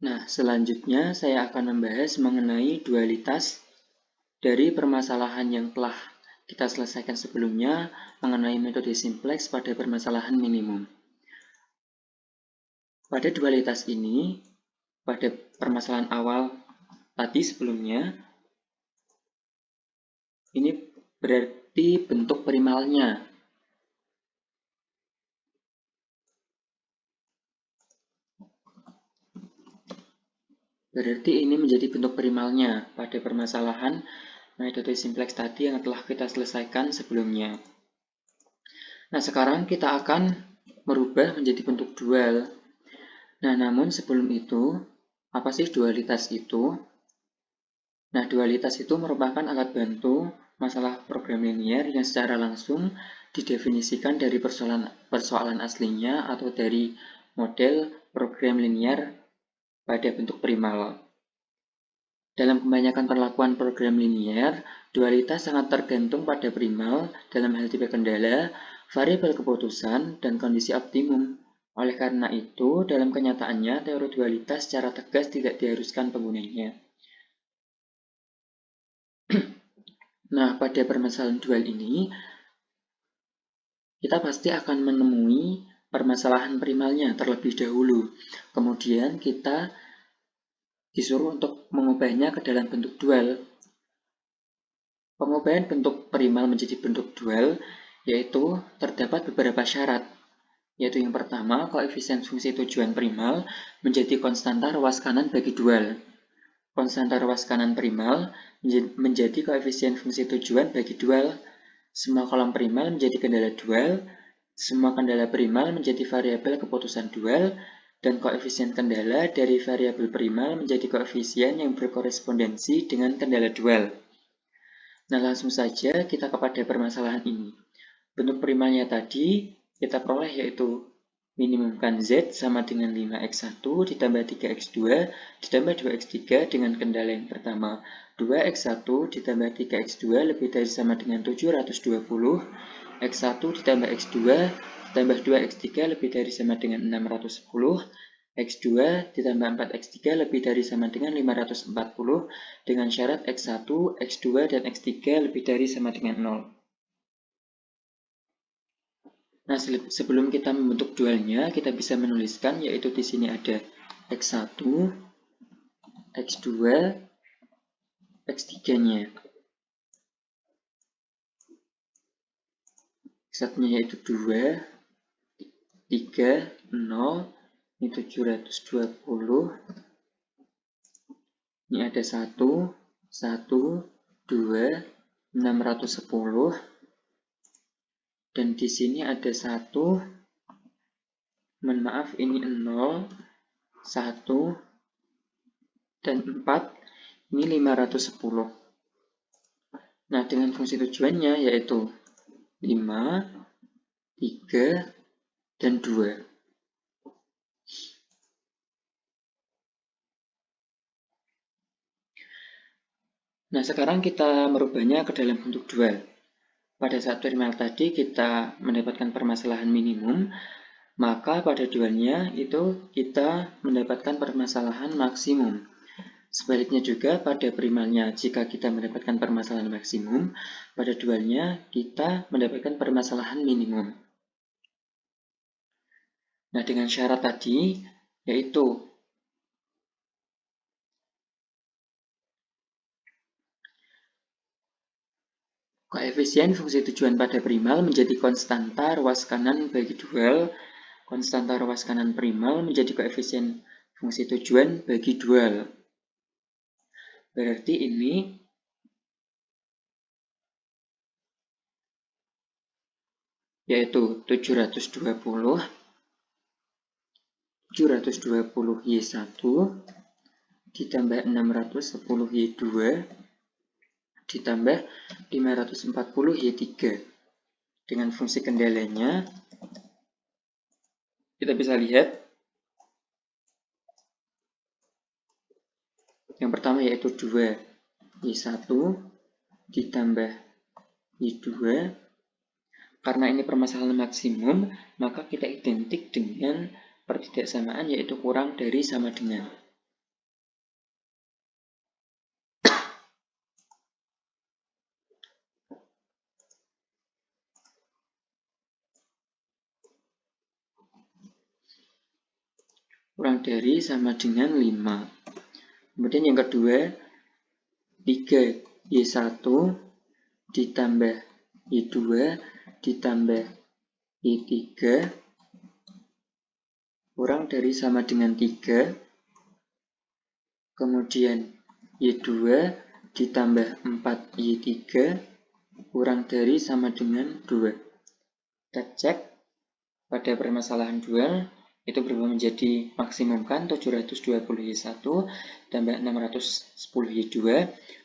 Nah, selanjutnya saya akan membahas mengenai dualitas dari permasalahan yang telah kita selesaikan sebelumnya mengenai metode simplex pada permasalahan minimum. Pada dualitas ini, pada permasalahan awal tadi sebelumnya, ini berarti bentuk primalnya. Berarti ini menjadi bentuk primalnya pada permasalahan metode simplex tadi yang telah kita selesaikan sebelumnya. Nah, sekarang kita akan merubah menjadi bentuk dual. Nah, namun sebelum itu, apa sih dualitas itu? Nah, dualitas itu merupakan alat bantu masalah program linier yang secara langsung didefinisikan dari persoalan aslinya atau dari model program linier pada bentuk primal. Dalam kebanyakan perlakuan program linier, dualitas sangat tergantung pada primal dalam hal tipe kendala, variabel keputusan, dan kondisi optimum. Oleh karena itu, dalam kenyataannya, teori dualitas secara tegas tidak diharuskan penggunanya. Nah, pada permasalahan dual ini, kita pasti akan menemui permasalahan primalnya terlebih dahulu. Kemudian kita disuruh untuk mengubahnya ke dalam bentuk dual. Pengubahan bentuk primal menjadi bentuk dual yaitu terdapat beberapa syarat, yaitu yang pertama, koefisien fungsi tujuan primal menjadi konstanta ruas kanan bagi dual. Konstanta ruas kanan primal menjadi koefisien fungsi tujuan bagi dual. Semua kolom primal menjadi kendala dual, semua kendala primal menjadi variabel keputusan dual, dan koefisien kendala dari variabel primal menjadi koefisien yang berkorespondensi dengan kendala dual. Nah, langsung saja kita kepada permasalahan ini. Bentuk primalnya tadi kita peroleh yaitu minimumkan Z sama dengan 5x1 ditambah 3x2 ditambah 2x3 dengan kendala yang pertama 2x1 ditambah 3x2 lebih dari sama dengan 720, x1 ditambah x2 ditambah 2x3 lebih dari sama dengan 610, x2 ditambah 4x3 lebih dari sama dengan 540 dengan syarat x1, x2, dan x3 lebih dari sama dengan 0. Nah, sebelum kita membentuk dualnya, kita bisa menuliskan yaitu di sini ada x1, x2, x3-nya. X1-nya yaitu 2, 3, 0, ini 720. Ini ada 1, 1, 2, 610. Dan di sini ada 1, mohon maaf ini 0, 1, dan 4, ini 510. Nah, dengan fungsi tujuannya yaitu 5, 3, dan 2. Nah, sekarang kita merubahnya ke dalam bentuk dual. Pada saat primal tadi kita mendapatkan permasalahan minimum, maka pada dualnya itu kita mendapatkan permasalahan maksimum. Sebaliknya juga pada primalnya, jika kita mendapatkan permasalahan maksimum, pada dualnya kita mendapatkan permasalahan minimum. Nah, dengan syarat tadi, yaitu koefisien fungsi tujuan pada primal menjadi konstanta ruas kanan bagi dual. Konstanta ruas kanan primal menjadi koefisien fungsi tujuan bagi dual. Berarti ini yaitu 720 720Y1 ditambah 610Y2 ditambah 540Y3. Dengan fungsi kendalanya kita bisa lihat yang pertama yaitu 2Y1 ditambah Y2. Karena ini permasalahan maksimum, maka kita identik dengan pertidaksamaan yaitu kurang dari sama dengan. kurang dari sama dengan 5. Kemudian yang kedua, 3Y1 ditambah Y2 ditambah Y3 kurang dari sama dengan 3. Kemudian Y2 ditambah 4Y3 kurang dari sama dengan 2. Kita cek pada permasalahan dual, itu berubah menjadi maksimum kan 720Y1 tambah 610Y2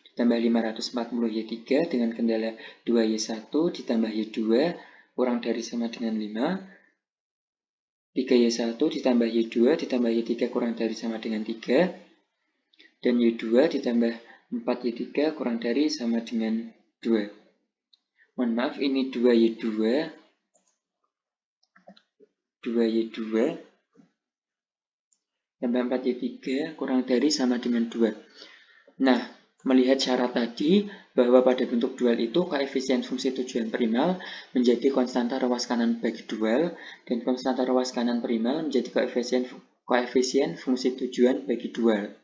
ditambah 540Y3 dengan kendala 2Y1 ditambah Y2 kurang dari sama dengan 5. 3Y1 ditambah Y2 ditambah Y3 kurang dari sama dengan 3. Dan Y2 ditambah 4Y3 kurang dari sama dengan 2. Mohon maaf, ini 2Y2 tambah 4Y3 kurang dari sama dengan 2. Nah, melihat syarat tadi bahwa pada bentuk dual itu koefisien fungsi tujuan primal menjadi konstanta ruas kanan bagi dual dan konstanta ruas kanan primal menjadi koefisien fungsi tujuan bagi dual.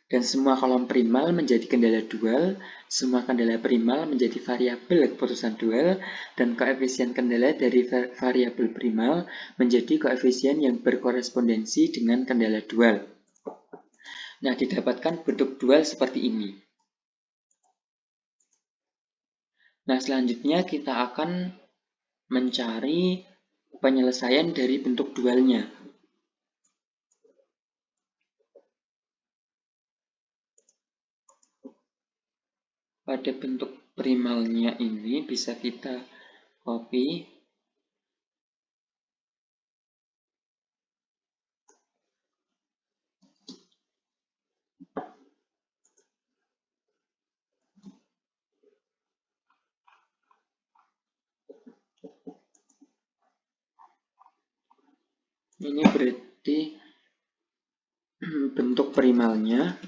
Dan semua kolom primal menjadi kendala dual, semua kendala primal menjadi variabel keputusan dual, dan koefisien kendala dari variabel primal menjadi koefisien yang berkorespondensi dengan kendala dual. Nah, didapatkan bentuk dual seperti ini. Nah, selanjutnya kita akan mencari penyelesaian dari bentuk dualnya. Pada bentuk primalnya ini bisa kita copy. Ini berarti bentuk primalnya.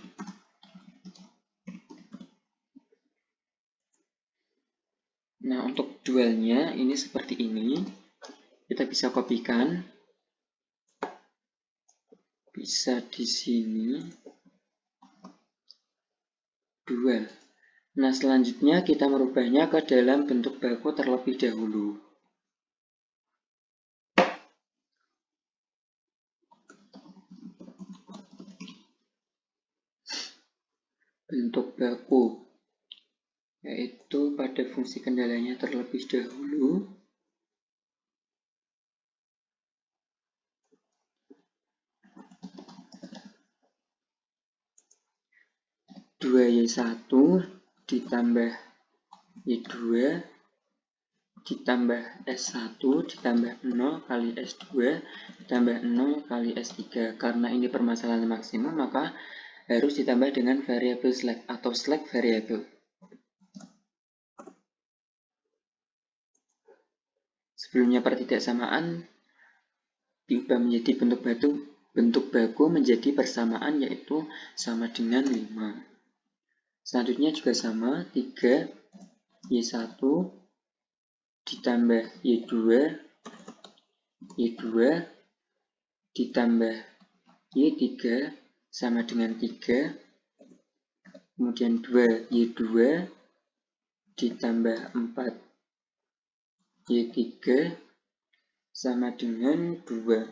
Nah, untuk dualnya ini seperti ini. Kita bisa kopikan. Bisa di sini. Dual. Nah, selanjutnya kita merubahnya ke dalam bentuk baku terlebih dahulu. Bentuk baku, yaitu pada fungsi kendalanya terlebih dahulu. Dua Y1 ditambah Y2 ditambah S1 ditambah 0 kali S2 ditambah 0 kali S3. Karena ini permasalahan maksimum, maka harus ditambah dengan variabel slack atau slack variable. Sebelumnya pertidaksamaan diubah menjadi bentuk baku menjadi persamaan, yaitu sama dengan 5. Selanjutnya juga sama, 3Y1 ditambah Y2 ditambah Y3 sama dengan 3. Kemudian 2Y2 ditambah 4Y3 sama dengan 2.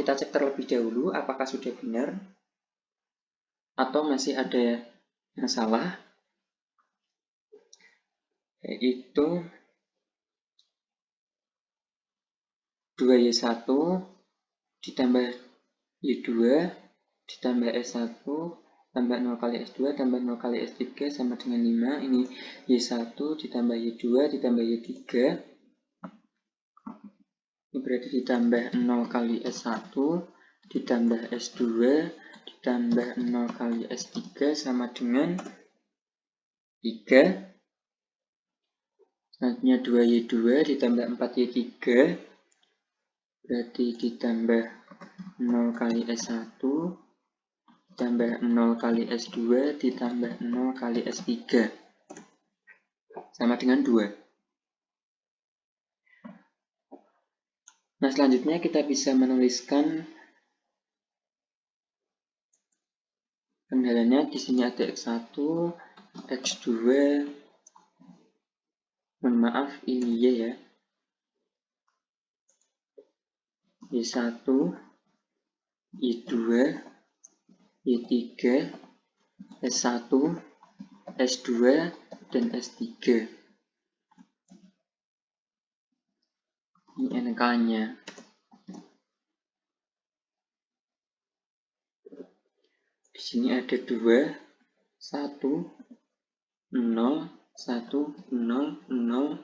Kita cek terlebih dahulu apakah sudah benar atau masih ada yang salah, yaitu 2Y1 ditambah Y2 ditambah S1 tambah 0 kali S2 tambah 0 kali S3 sama dengan 5. Ini Y1 ditambah Y2 ditambah Y3. Ini berarti ditambah 0 kali S1 ditambah S2 ditambah 0 kali S3 sama dengan 3. Selanjutnya 2Y2 ditambah 4Y3 berarti ditambah 0 kali S1 ditambah 0 kali S2 ditambah 0 kali S3 sama dengan 2. Nah, selanjutnya kita bisa menuliskan kendalanya. Di sini ada X1, X2, mohon maaf ini Y ya, Y1, Y2, Y3, S1, S2, dan S3. Ini NK-nya. Di sini ada 2, 1, 0, 1, 0, 0,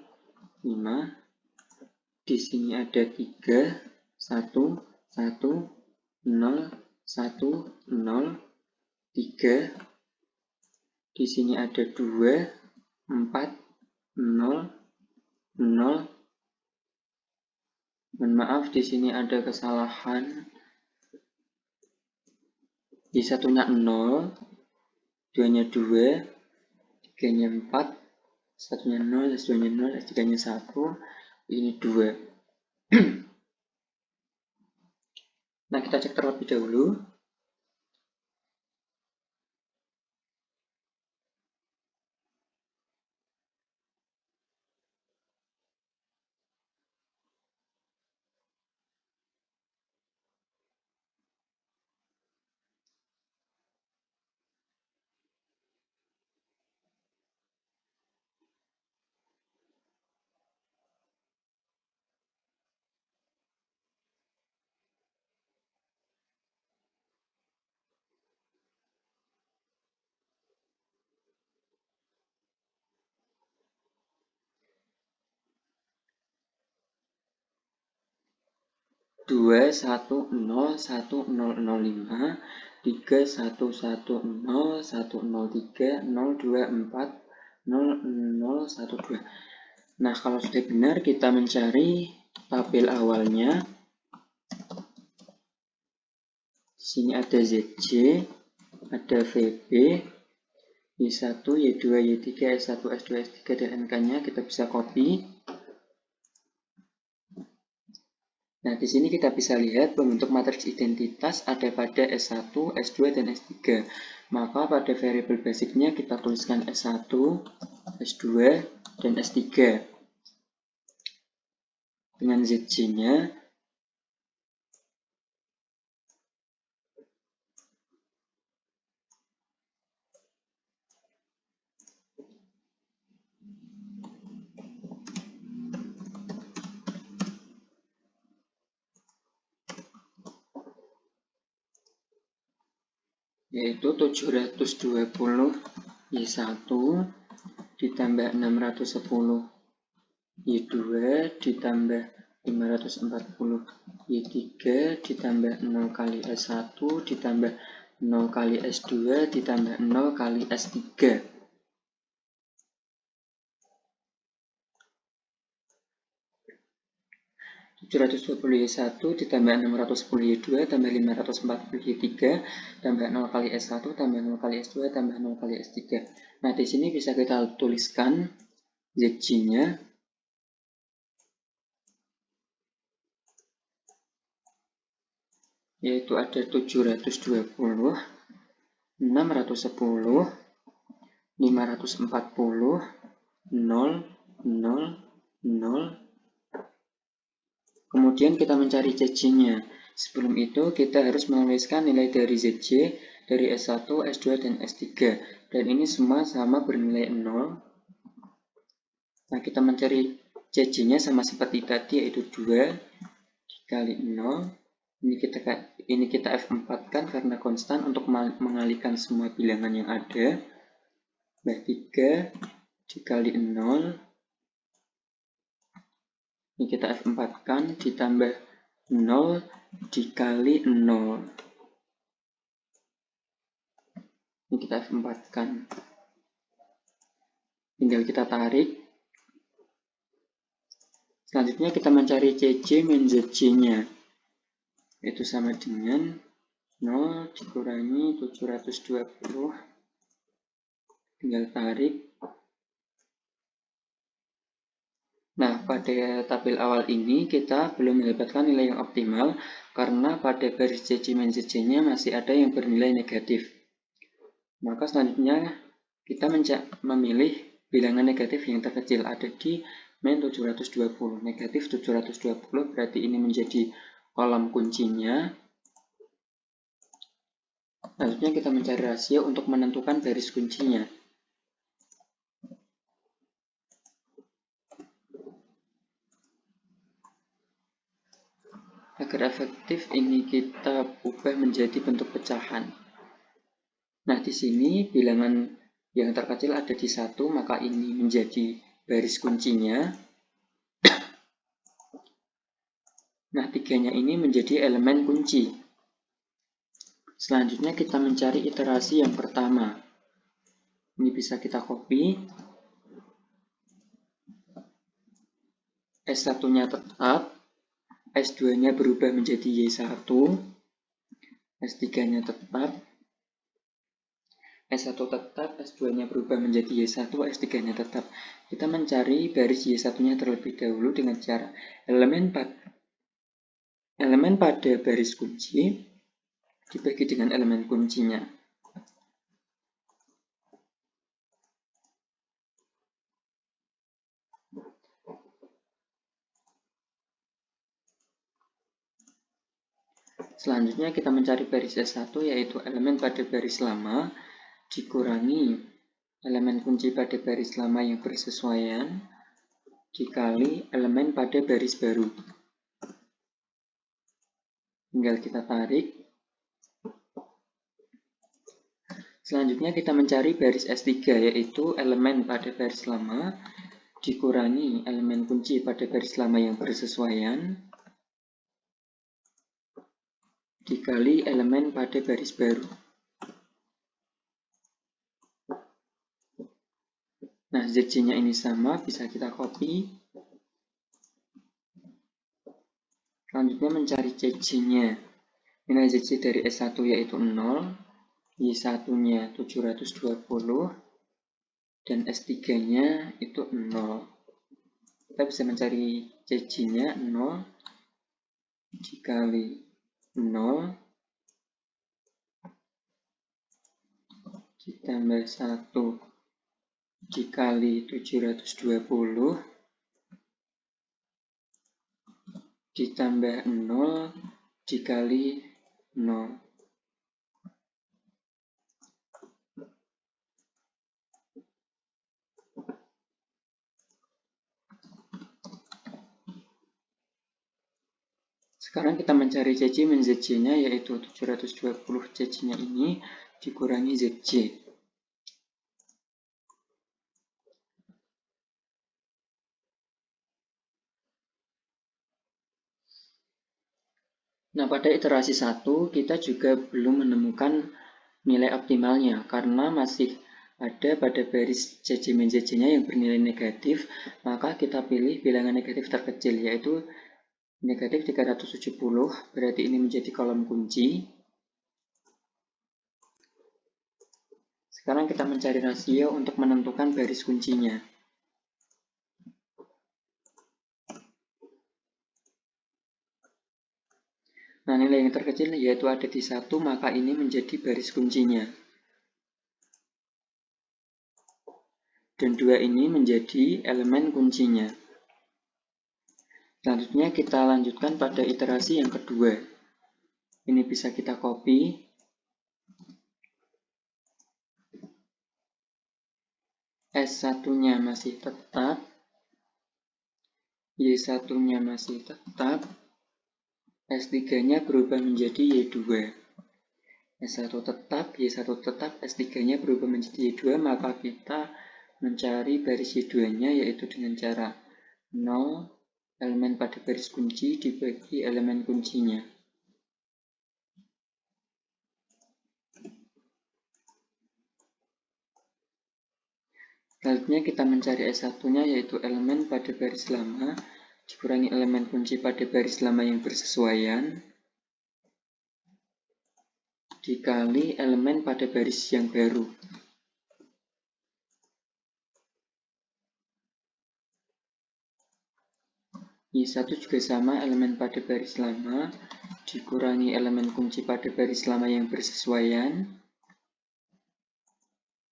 5. Di sini ada 3, 1, 1, 0, 1, 0, 3. Di sini ada 2, 4, 0, 0. Mohon maaf, di sini ada kesalahan. Di satunya 0, 2-nya 2, 3-nya 4, satunya 0, S2-nya 0, S3-nya 1, ini 2. Nah, kita cek terlebih dahulu. Dua, 1, 0, 1, 0, 0, 5, 3, 1, 1, 0, 1, 0, 3, 0, 2, 4, 0, 0, 1, 2. Nah, kalau sudah benar, kita mencari tabel awalnya. Di sini ada ZJ, ada VB, Y1, Y2, Y3, S1, S2, S3, dan NK-nya kita bisa copy. Nah, di sini kita bisa lihat pembentuk matriks identitas ada pada S1, S2, dan S3. Maka pada variabel basicnya kita tuliskan S1, S2, dan S3. Dengan ZJ-nya, yaitu 720 Y1 ditambah 610 Y2 ditambah 540 Y3 ditambah 0 kali S1 ditambah 0 kali S2 ditambah 0 kali S3. 720 Y1 ditambah 610 Y2 tambah 540 Y3 tambah 0 kali S1 tambah 0 kali S2 tambah 0 kali S3. Nah, di sini bisa kita tuliskan ZJ-nya, yaitu ada 720, 610, 540, 0, 0, 0. Kemudian kita mencari ZJ-nya. Sebelum itu kita harus menuliskan nilai dari ZJ, dari S1, S2, dan S3. Dan ini semua sama bernilai 0. Nah, kita mencari ZJ-nya sama seperti tadi, yaitu 2 dikali 0. Ini kita F4 kan karena konstan untuk mengalihkan semua bilangan yang ada. Tambah 3 dikali 0. Ini kita F4 kan ditambah 0 dikali 0. Ini kita F4 kan. Tinggal kita tarik. Selanjutnya kita mencari CC min ZC-nya. Itu sama dengan 0 dikurangi 720. Tinggal tarik. Nah, pada tabel awal ini kita belum mendapatkan nilai yang optimal karena pada baris CC min ZC-nya masih ada yang bernilai negatif. Maka selanjutnya kita memilih bilangan negatif yang terkecil, ada di min 720. Negatif 720 berarti ini menjadi kolom kuncinya. Selanjutnya kita mencari rasio untuk menentukan baris kuncinya. Agar efektif, ini kita ubah menjadi bentuk pecahan. Nah, di sini bilangan yang terkecil ada di 1, maka ini menjadi baris kuncinya. Nah, 3-nya ini menjadi elemen kunci. Selanjutnya kita mencari iterasi yang pertama. Ini bisa kita copy. S1-nya tetap, S2-nya berubah menjadi Y1, S3-nya tetap, S1 tetap, S2-nya berubah menjadi Y1, S3-nya tetap. Kita mencari baris Y1-nya terlebih dahulu dengan cara elemen pada baris kunci dibagi dengan elemen kuncinya. Selanjutnya kita mencari baris S1, yaitu elemen pada baris lama dikurangi elemen kunci pada baris lama yang bersesuaian dikali elemen pada baris baru. Tinggal kita tarik. Selanjutnya kita mencari baris S3, yaitu elemen pada baris lama dikurangi elemen kunci pada baris lama yang bersesuaian dikali elemen pada baris baru. Nah, ZC-nya ini sama, bisa kita copy. Selanjutnya mencari CC-nya. Nilai ZC dari S1 yaitu 0, Y1-nya 720, dan S3-nya itu 0. Kita bisa mencari CC-nya 0 dikali 0 ditambah 1 dikali 720 ditambah 0 dikali 0. Sekarang kita mencari CC min ZC-nya, yaitu 720 CC-nya ini dikurangi ZC. Nah, pada iterasi 1 kita juga belum menemukan nilai optimalnya karena masih ada pada baris CC min ZC-nya yang bernilai negatif, maka kita pilih bilangan negatif terkecil, yaitu negatif 370, berarti ini menjadi kolom kunci. Sekarang kita mencari rasio untuk menentukan baris kuncinya. Nah, nilai yang terkecil yaitu ada di 1, maka ini menjadi baris kuncinya. Dan 2 ini menjadi elemen kuncinya. Selanjutnya kita lanjutkan pada iterasi yang kedua. Ini bisa kita copy. S1-nya masih tetap, Y1-nya masih tetap, S3-nya berubah menjadi Y2. S1 tetap, Y1 tetap, S3-nya berubah menjadi Y2, maka kita mencari baris Y2-nya yaitu dengan cara 0 elemen pada baris kunci dibagi elemen kuncinya. Selanjutnya kita mencari S1-nya yaitu elemen pada baris lama dikurangi elemen kunci pada baris lama yang bersesuaian dikali elemen pada baris yang baru. Y1 juga sama, elemen pada baris lama dikurangi elemen kunci pada baris lama yang bersesuaian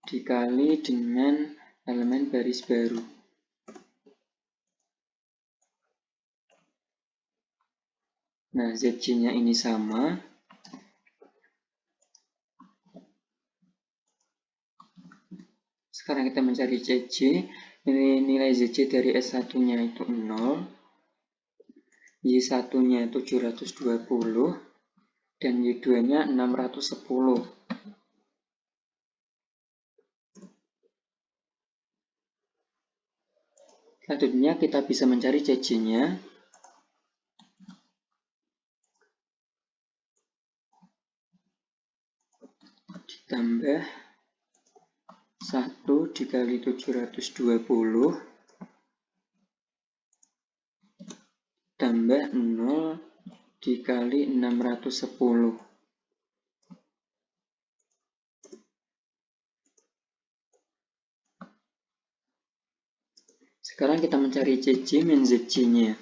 dikali dengan elemen baris baru. Nah, ZJ-nya ini sama. Sekarang kita mencari ZJ. Nilai ZJ dari S1-nya itu 0. Y1-nya 720. Dan Y2-nya 610. Selanjutnya kita bisa mencari ZJ-nya. Ditambah 1 dikali 720 tambah 0 dikali 610. Sekarang kita mencari ZJ min ZJ-nya.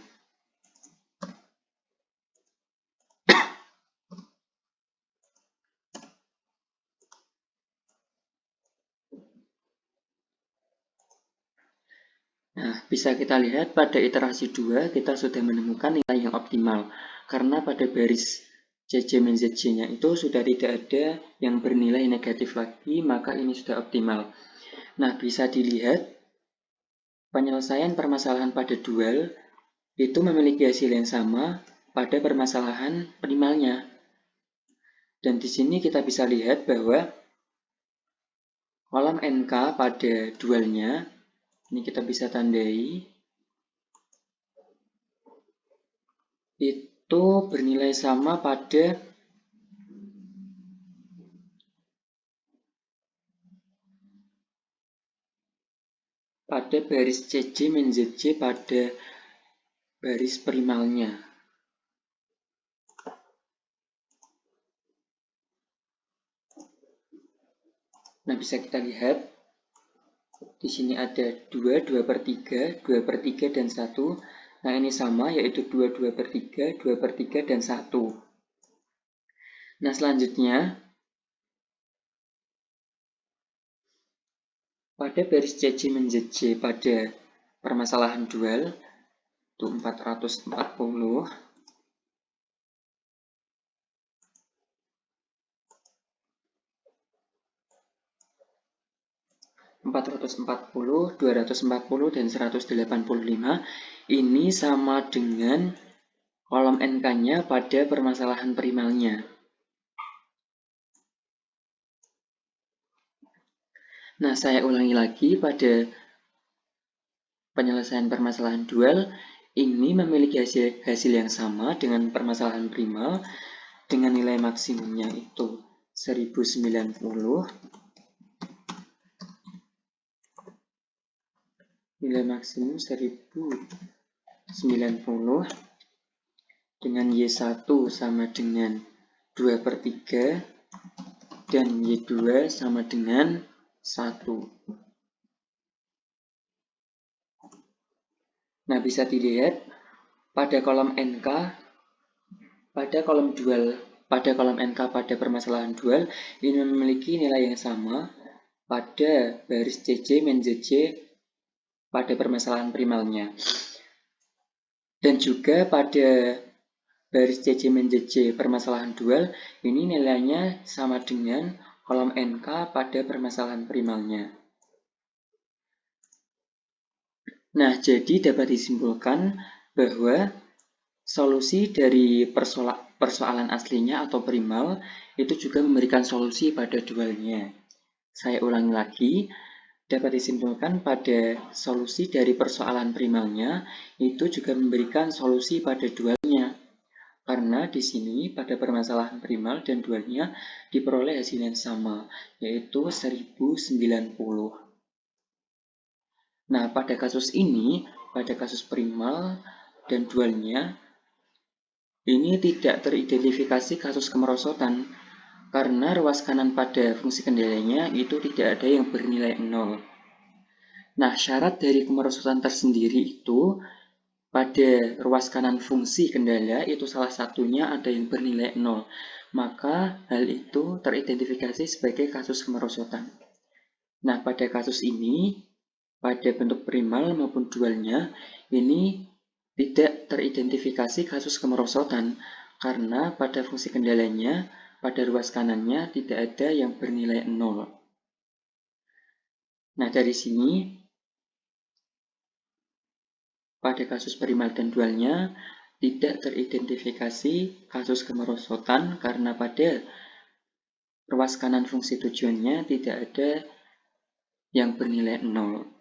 Nah, bisa kita lihat pada iterasi 2 kita sudah menemukan nilai yang optimal. Karena pada baris ZJ min ZJ-nya itu sudah tidak ada yang bernilai negatif lagi, maka ini sudah optimal. Nah, bisa dilihat penyelesaian permasalahan pada dual itu memiliki hasil yang sama pada permasalahan primalnya. Dan di sini kita bisa lihat bahwa kolom NK pada dualnya, ini kita bisa tandai, itu bernilai sama pada baris CJ min ZJ pada baris primalnya. Nah, bisa kita lihat di sini ada 2, 2 per 3, 2 per 3 dan 1. Nah, ini sama, yaitu 2, 2 per 3, 2 per 3 dan 1. Nah, selanjutnya pada baris CJ min ZJ pada permasalahan dual itu 440. 440, 240, dan 185 ini sama dengan kolom NK-nya pada permasalahan primalnya. Nah, saya ulangi lagi pada penyelesaian permasalahan dual, ini memiliki hasil yang sama dengan permasalahan primal dengan nilai maksimumnya itu 1090. Nilai maksimum 1090 dengan Y1 sama dengan 2 per 3 dan Y2 sama dengan 1. Nah, bisa dilihat pada kolom NK, pada kolom NK pada permasalahan dual ini memiliki nilai yang sama pada baris CJ min ZJ pada permasalahan primalnya. Dan juga pada baris CJ min ZJ permasalahan dual, ini nilainya sama dengan kolom NK pada permasalahan primalnya. Nah, jadi dapat disimpulkan bahwa solusi dari persoalan aslinya atau primal itu juga memberikan solusi pada dualnya. Saya ulangi lagi, dapat disimpulkan pada solusi dari persoalan primalnya itu juga memberikan solusi pada dualnya. Karena di sini pada permasalahan primal dan dualnya diperoleh hasil yang sama, yaitu 1090. Nah, pada kasus ini, pada kasus primal dan dualnya, ini tidak teridentifikasi kasus kemerosotan, karena ruas kanan pada fungsi kendalinya itu tidak ada yang bernilai 0. Nah, syarat dari kemerosotan tersendiri itu pada ruas kanan fungsi kendala itu salah satunya ada yang bernilai 0, maka hal itu teridentifikasi sebagai kasus kemerosotan. Nah, pada kasus ini, pada bentuk primal maupun dualnya, ini tidak teridentifikasi kasus kemerosotan, karena pada fungsi kendalanya, pada ruas kanannya tidak ada yang bernilai 0. Nah, dari sini, pada kasus primal dan dualnya, tidak teridentifikasi kasus kemerosotan karena pada ruas kanan fungsi tujuannya tidak ada yang bernilai 0.